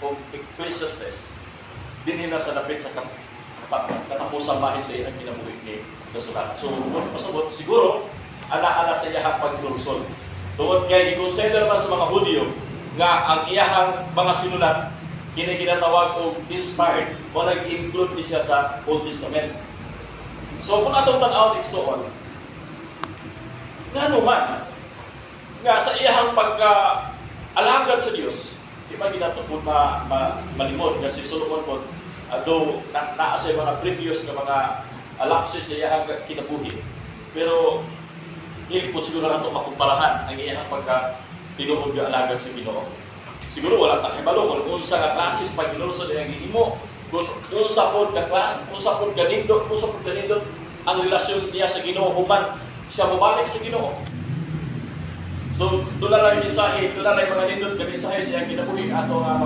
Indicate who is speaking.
Speaker 1: o Ecclesiastes dinhi na sa dapit sa katapusang bahin sa iyang kinabuhi ni nasulat. So kung pasabot siguro ala-ala sa iyang paglulusol. Tungod kay i-consider man sa mga Hudyo nga ang iyahang mga sinulat kini ginatawag og inspired o nag-include ni siya sa Old Testament. So kung atong tan-awon igsoon, ngano man nga sa iyahang pagka-alagad sa Dios, di ba ginatupod malimod nga si Solomon po, though naa sa mga previous nga mga lapses sa iyahang kinabuhi, pero hindi po siguro nato makumparahan ang iyahang pagka-tinuod nga alagad sa Ginoo. Siguro wala ta hibalo kung unsa nga klases paglulusod ang gihimo, kung unsa pod kanindot ang relasyon niya sa Ginoo human siya mobalik sa Ginoo. So, doon na lang yung mensahe, doon na lang yung mga nindot, mensahe siya kinabuhi ato nga